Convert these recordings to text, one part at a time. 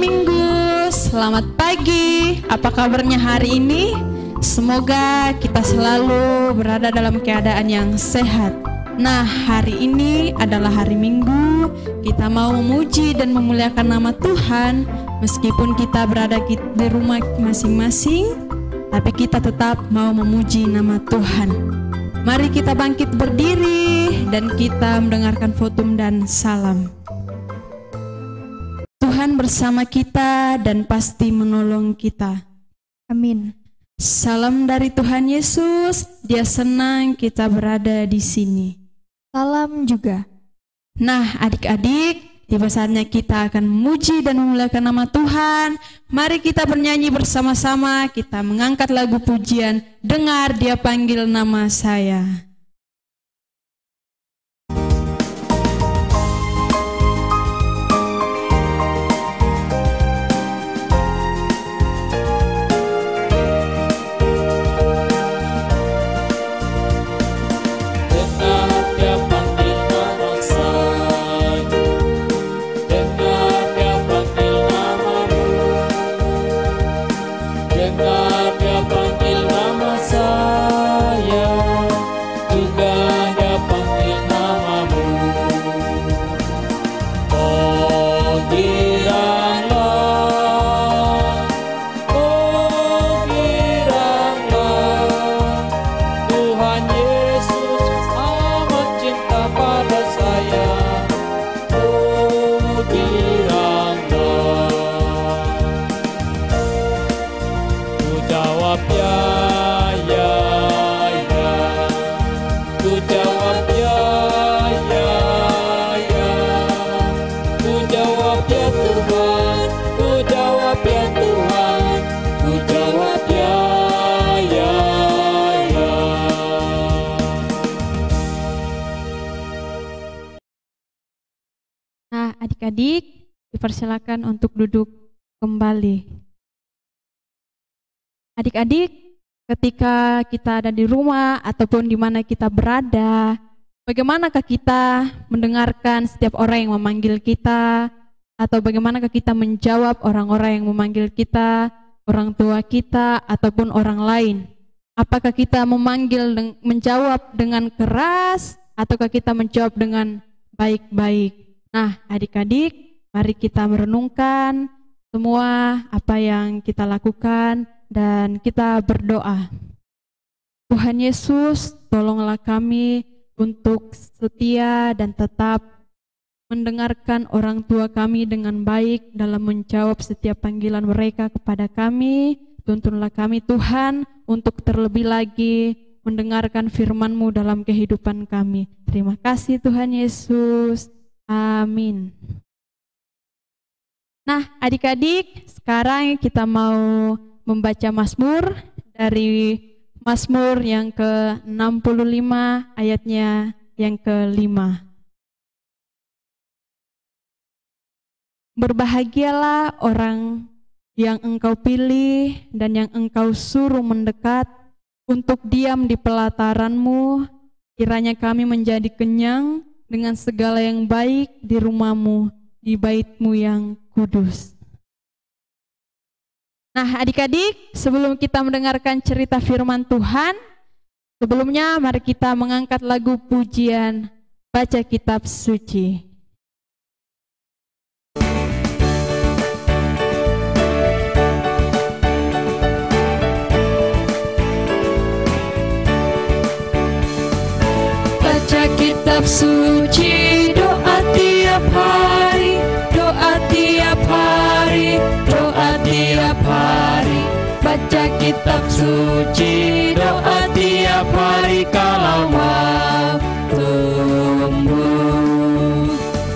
Minggu, selamat pagi. Apa kabarnya hari ini? Semoga kita selalu berada dalam keadaan yang sehat. Nah, hari ini adalah hari Minggu. Kita mau memuji dan memuliakan nama Tuhan. Meskipun kita berada di rumah masing-masing, tapi kita tetap mau memuji nama Tuhan. Mari kita bangkit berdiri dan kita mendengarkan fotum dan salam. Tuhan bersama kita dan pasti menolong kita. Amin. Salam dari Tuhan Yesus, Dia senang kita berada di sini. Salam juga. Nah, adik-adik, tiba saatnya kita akan memuji dan memuliakan nama Tuhan. Mari kita bernyanyi bersama-sama, kita mengangkat lagu pujian, dengar Dia panggil nama saya. Adik-adik, dipersilakan untuk duduk kembali. Adik-adik, ketika kita ada di rumah ataupun di mana kita berada, bagaimanakah kita mendengarkan setiap orang yang memanggil kita, atau bagaimanakah kita menjawab orang-orang yang memanggil kita, orang tua kita ataupun orang lain? Apakah kita menjawab dengan keras, ataukah kita menjawab dengan baik-baik? Nah, adik-adik, mari kita merenungkan semua apa yang kita lakukan dan kita berdoa. Tuhan Yesus, tolonglah kami untuk setia dan tetap mendengarkan orang tua kami dengan baik dalam menjawab setiap panggilan mereka kepada kami. Tuntunlah kami Tuhan untuk terlebih lagi mendengarkan firman-Mu dalam kehidupan kami. Terima kasih Tuhan Yesus. Amin. Nah, adik-adik, sekarang kita mau membaca Mazmur dari Mazmur yang ke-65 ayatnya yang ke-5. Berbahagialah orang yang Engkau pilih dan yang Engkau suruh mendekat untuk diam di pelataran-Mu. Kiranya kami menjadi kenyang dengan segala yang baik di rumah-Mu, di bait-Mu yang kudus. Nah, adik-adik, sebelum kita mendengarkan cerita firman Tuhan, sebelumnya mari kita mengangkat lagu pujian, baca kitab suci. Baca kitab suci, doa tiap hari, doa tiap hari, doa tiap hari. Baca kitab suci, doa tiap hari kalau mau tumbuh,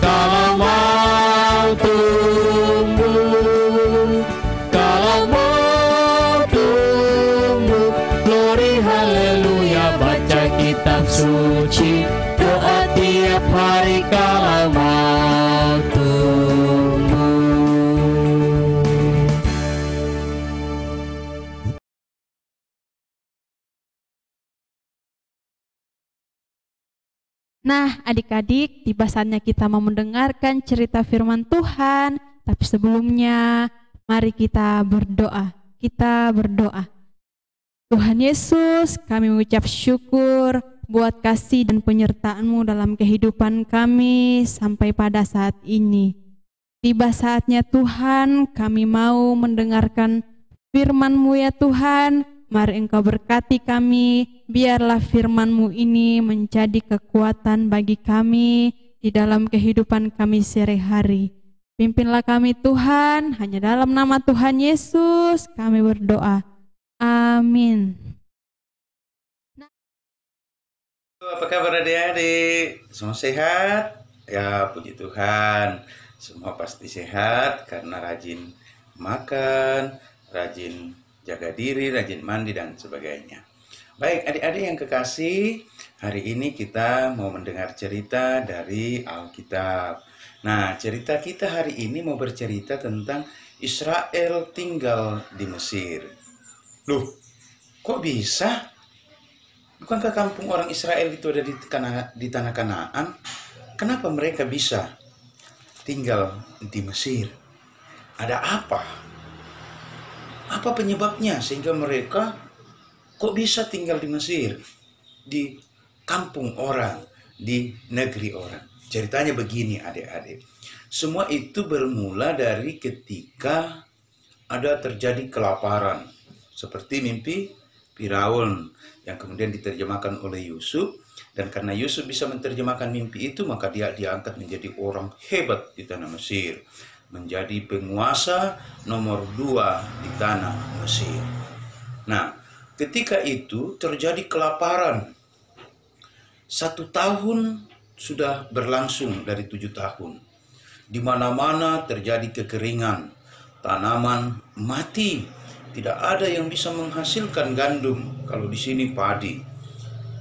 kalau mau tumbuh, kalau mau tumbuh. Glory haleluya, baca kitab suci, doa tiap hari kalau mau tumbuh. Nah, adik-adik, tiba saatnya kita mau mendengarkan cerita firman Tuhan Tapi sebelumnya, mari kita berdoa. Kita berdoa. Tuhan Yesus, kami mengucap syukur buat kasih dan penyertaan-Mu dalam kehidupan kami sampai pada saat ini. Tiba saatnya Tuhan, kami mau mendengarkan firman-Mu ya Tuhan. Mari Engkau berkati kami, biarlah firman-Mu ini menjadi kekuatan bagi kami di dalam kehidupan kami sehari-hari. Pimpinlah kami Tuhan, hanya dalam nama Tuhan Yesus kami berdoa. Amin. Apa kabar adik-adik? Semua sehat? Ya, puji Tuhan. Semua pasti sehat karena rajin makan, rajin jaga diri, rajin mandi, dan sebagainya. Baik, adik-adik yang kekasih, hari ini kita mau mendengar cerita dari Alkitab. Nah, cerita kita hari ini mau bercerita tentang Israel tinggal di Mesir. Loh, kok bisa? Bukankah kampung orang Israel itu ada di tanah Kanaan? Kenapa mereka bisa tinggal di Mesir? Ada apa? Apa penyebabnya sehingga mereka kok bisa tinggal di Mesir? Di kampung orang, di negeri orang. Ceritanya begini adik-adik. Semua itu bermula dari ketika ada terjadi kelaparan. Seperti mimpi Firaun yang kemudian diterjemahkan oleh Yusuf. Dan karena Yusuf bisa menerjemahkan mimpi itu, maka dia diangkat menjadi orang hebat di tanah Mesir. Menjadi penguasa nomor 2 di tanah Mesir. Nah, ketika itu terjadi kelaparan. 1 tahun sudah berlangsung dari 7 tahun. Di mana-mana terjadi kekeringan. Tanaman mati. Tidak ada yang bisa menghasilkan gandum. Kalau di sini padi.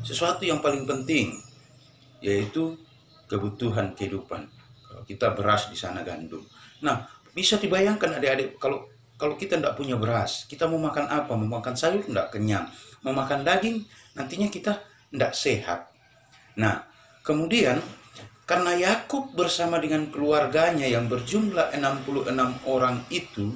Sesuatu yang paling penting yaitu kebutuhan kehidupan. Kalau kita beras, di sana gandum. Nah, bisa dibayangkan adik-adik, kalau kita tidak punya beras, kita mau makan apa? Mau makan sayur tidak kenyang. Mau makan daging, nantinya kita tidak sehat. Nah, kemudian karena Yakub bersama dengan keluarganya yang berjumlah 66 orang itu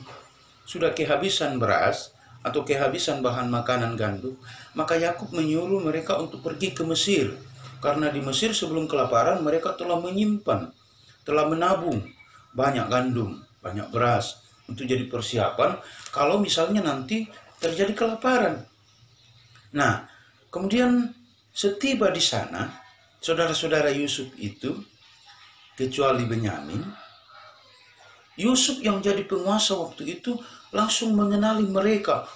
sudah kehabisan beras atau kehabisan bahan makanan gandum, maka Yakub menyuruh mereka untuk pergi ke Mesir. Karena di Mesir sebelum kelaparan mereka telah menyimpan, telah menabung banyak gandum, banyak beras untuk jadi persiapan kalau misalnya nanti terjadi kelaparan. Nah, kemudian setiba di sana, saudara-saudara Yusuf itu, kecuali Benyamin, Yusuf yang jadi penguasa waktu itu langsung mengenali mereka.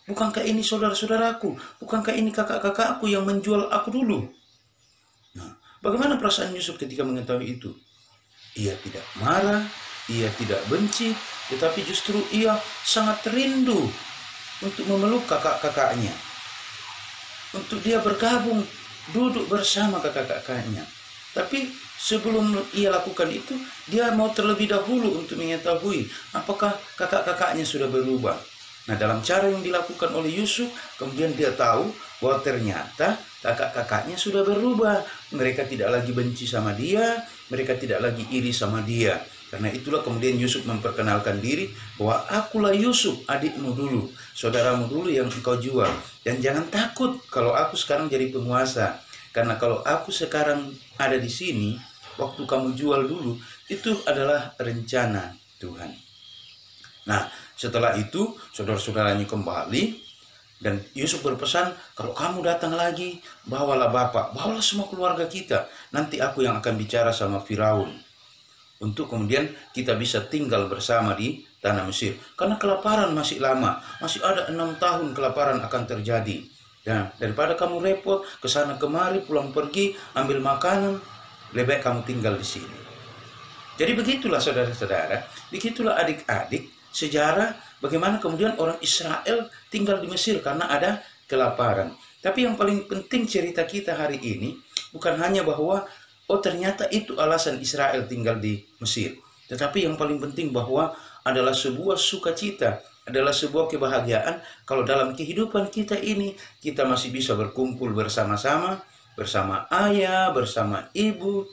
Bukankah ini saudara-saudaraku? Bukankah ini kakak-kakakku yang menjual aku dulu? Nah, bagaimana perasaan Yusuf ketika mengetahui itu? Ia tidak marah, ia tidak benci, tetapi justru ia sangat rindu untuk memeluk kakak-kakaknya. Untuk dia bergabung, duduk bersama kakak-kakaknya. Tapi sebelum ia lakukan itu, dia mau terlebih dahulu untuk mengetahui apakah kakak-kakaknya sudah berubah. Nah, dalam cara yang dilakukan oleh Yusuf, kemudian dia tahu bahwa ternyata kakak-kakaknya sudah berubah. Mereka tidak lagi benci sama dia, mereka tidak lagi iri sama dia. Karena itulah kemudian Yusuf memperkenalkan diri bahwa akulah Yusuf, adikmu dulu, saudaramu dulu yang engkau jual. Dan jangan takut kalau aku sekarang jadi penguasa. Karena kalau aku sekarang ada di sini, waktu kamu jual dulu, itu adalah rencana Tuhan. Nah, setelah itu, saudara-saudaranya kembali, dan Yusuf berpesan, kalau kamu datang lagi, bawalah bapak, bawalah semua keluarga kita. Nanti aku yang akan bicara sama Firaun. Untuk kemudian kita bisa tinggal bersama di tanah Mesir. Karena kelaparan masih lama, masih ada 6 tahun kelaparan akan terjadi. Nah, daripada kamu repot, ke sana kemari, pulang pergi, ambil makanan, lebih baik kamu tinggal di sini. Jadi begitulah saudara-saudara, begitulah adik-adik, sejarah bagaimana kemudian orang Israel tinggal di Mesir karena ada kelaparan. Tapi yang paling penting cerita kita hari ini, bukan hanya bahwa, ternyata itu alasan Israel tinggal di Mesir. Tetapi yang paling penting bahwa adalah sebuah sukacita, adalah sebuah kebahagiaan kalau dalam kehidupan kita ini kita masih bisa berkumpul bersama-sama, bersama ayah, bersama ibu,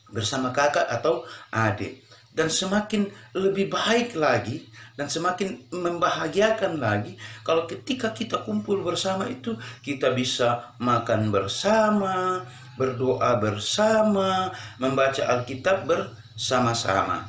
bersama kakak atau adik. dan semakin lebih baik lagi dan semakin membahagiakan lagi kalau ketika kita kumpul bersama itu kita bisa makan bersama, berdoa bersama, membaca Alkitab bersama-sama.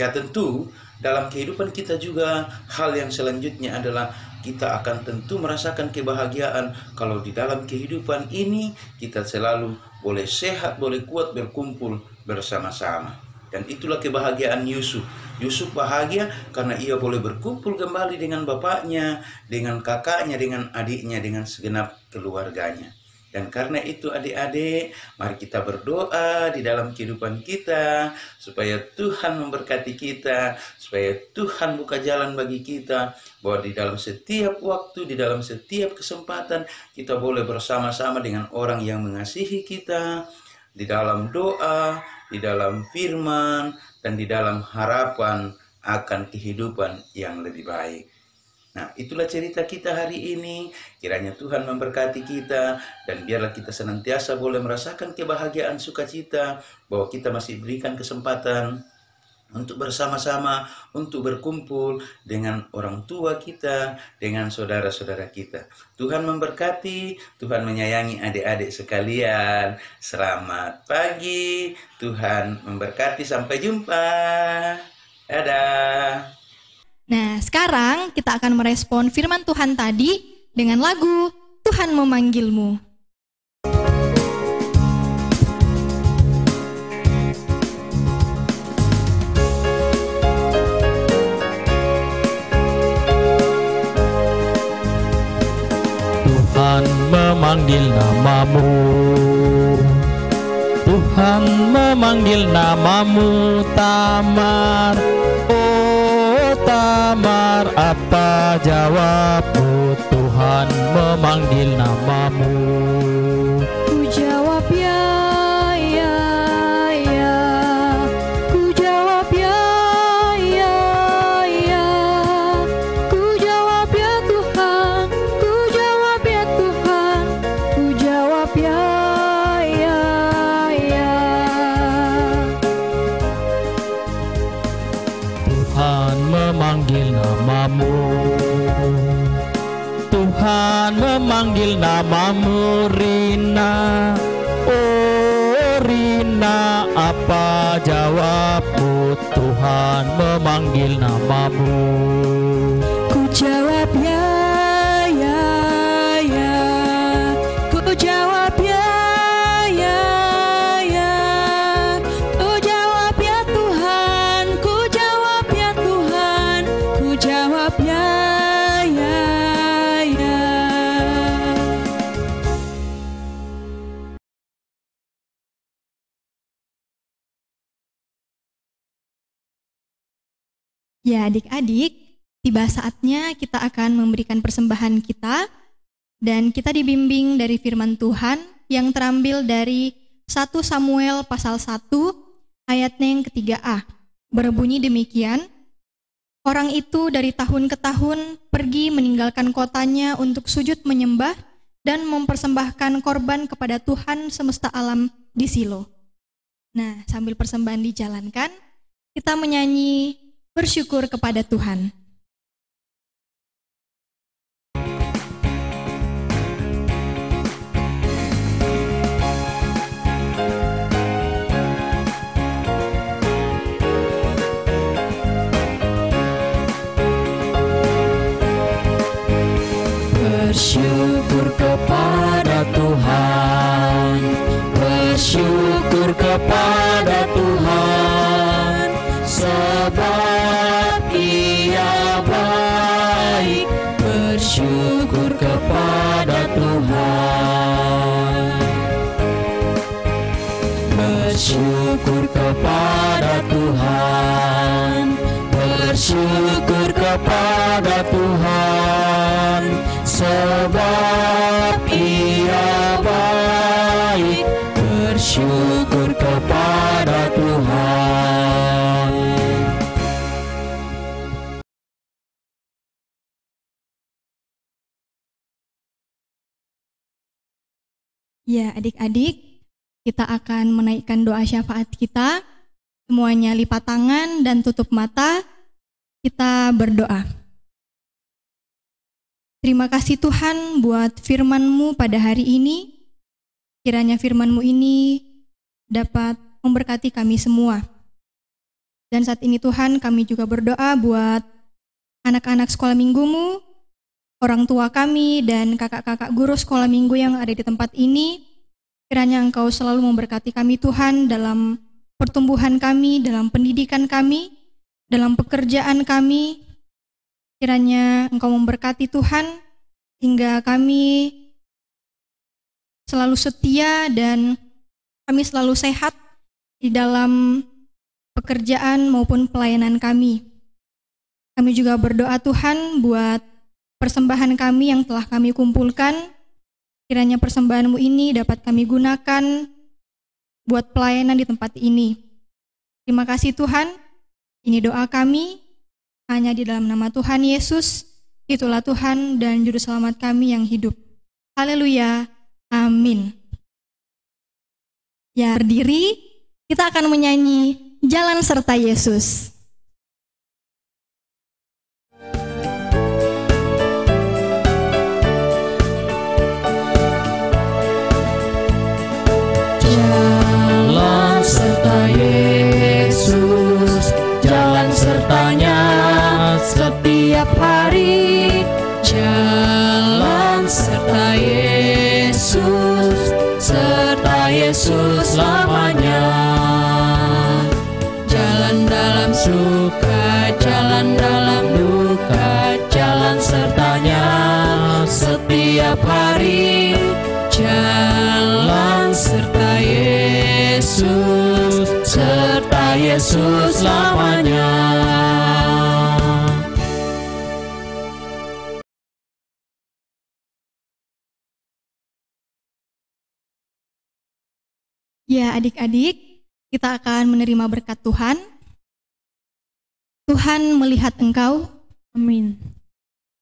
Ya tentu dalam kehidupan kita juga hal yang selanjutnya adalah kita akan tentu merasakan kebahagiaan kalau di dalam kehidupan ini kita selalu boleh sehat, boleh kuat berkumpul bersama-sama. Dan itulah kebahagiaan Yusuf. Yusuf bahagia karena ia boleh berkumpul kembali dengan bapaknya, dengan kakaknya, dengan adiknya, dengan segenap keluarganya. Dan karena itu adik-adik, mari kita berdoa di dalam kehidupan kita, supaya Tuhan memberkati kita, supaya Tuhan buka jalan bagi kita, bahwa di dalam setiap waktu, di dalam setiap kesempatan, kita boleh bersama-sama dengan orang yang mengasihi kita, di dalam doa, di dalam firman, dan di dalam harapan akan kehidupan yang lebih baik. Nah, itulah cerita kita hari ini. Kiranya Tuhan memberkati kita dan biarlah kita senantiasa boleh merasakan kebahagiaan sukacita bahwa kita masih diberikan kesempatan untuk bersama-sama, untuk berkumpul dengan orang tua kita, dengan saudara-saudara kita. Tuhan memberkati, Tuhan menyayangi adik-adik sekalian. Selamat pagi, Tuhan memberkati, sampai jumpa. Dadah. Nah, sekarang kita akan merespon firman Tuhan tadi dengan lagu Tuhan Memanggilmu. Tuhan memanggil namamu, Tuhan memanggil namamu, Tamar. Oh Tamar, apa jawabmu? Tuhan memanggil namamu. Ku jawab ya, ya, ya. Ku jawab ya, ya, ya. Ku jawab ya Tuhan, ku jawab ya Tuhan, ku jawab ya, ya, ya. Tuhan memanggil namamu, Tuhan memanggil namamu, Rina. Oh Rina, apa jawabmu? Tuhan memanggil namamu. Ku jawab ya, ya, ya. Ku jawab ya, ya, ya. Ku jawab ya Tuhan, ku jawab ya Tuhan, ku jawab ya, ya, ya. Ya adik-adik, tiba saatnya kita akan memberikan persembahan kita, dan kita dibimbing dari firman Tuhan yang terambil dari 1 Samuel pasal 1 ayatnya yang ke-3a. Berbunyi demikian, orang itu dari tahun ke tahun pergi meninggalkan kotanya untuk sujud menyembah dan mempersembahkan korban kepada Tuhan semesta alam di Silo. Nah, sambil persembahan dijalankan, kita menyanyi bersyukur kepada Tuhan. Bersyukur kepada Tuhan, bersyukur kepada Tuhan, sebab Ia baik. Bersyukur kepada Tuhan, bersyukur kepada Tuhan, bersyukur kepada Tuhan, sebab Ia baik. Bersyukur kepada Tuhan. Ya adik-adik, kita akan menaikkan doa syafaat kita. Semuanya lipat tangan dan tutup mata. Kita berdoa. Terima kasih Tuhan buat firman-Mu pada hari ini. Kiranya firman-Mu ini dapat memberkati kami semua. Dan saat ini Tuhan, kami juga berdoa buat anak-anak sekolah minggu-Mu, orang tua kami, dan kakak-kakak guru sekolah minggu yang ada di tempat ini. Kiranya Engkau selalu memberkati kami Tuhan dalam pertumbuhan kami, dalam pendidikan kami, dalam pekerjaan kami. Kiranya Engkau memberkati Tuhan, hingga kami selalu setia dan kami selalu sehat di dalam pekerjaan maupun pelayanan kami. Kami juga berdoa Tuhan buat persembahan kami yang telah kami kumpulkan. Kiranya persembahan-Mu ini dapat kami gunakan buat pelayanan di tempat ini. Terima kasih Tuhan. Ini doa kami hanya di dalam nama Tuhan Yesus. Itulah Tuhan dan Juru Selamat kami yang hidup. Haleluya. Amin. Ya, berdiri, kita akan menyanyi Jalan Serta Yesus. Jalan serta Yesus, jalan sertanya setiap hari. Jalan serta Yesus lamanya. Jalan dalam suka, jalan dalam duka, jalan sertanya setiap hari. Jalan serta Yesus lamanya. Ya, adik-adik, kita akan menerima berkat Tuhan. Tuhan melihat engkau, Amin.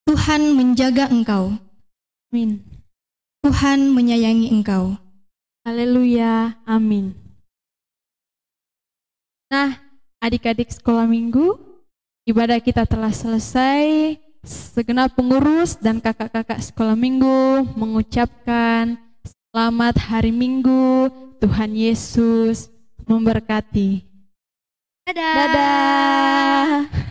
Tuhan menjaga engkau, Amin. Tuhan menyayangi engkau. Haleluya. Amin. Nah, adik-adik sekolah minggu, ibadah kita telah selesai. Segenap pengurus dan kakak-kakak sekolah minggu mengucapkan selamat hari Minggu. Tuhan Yesus memberkati. Dadah. Dadah.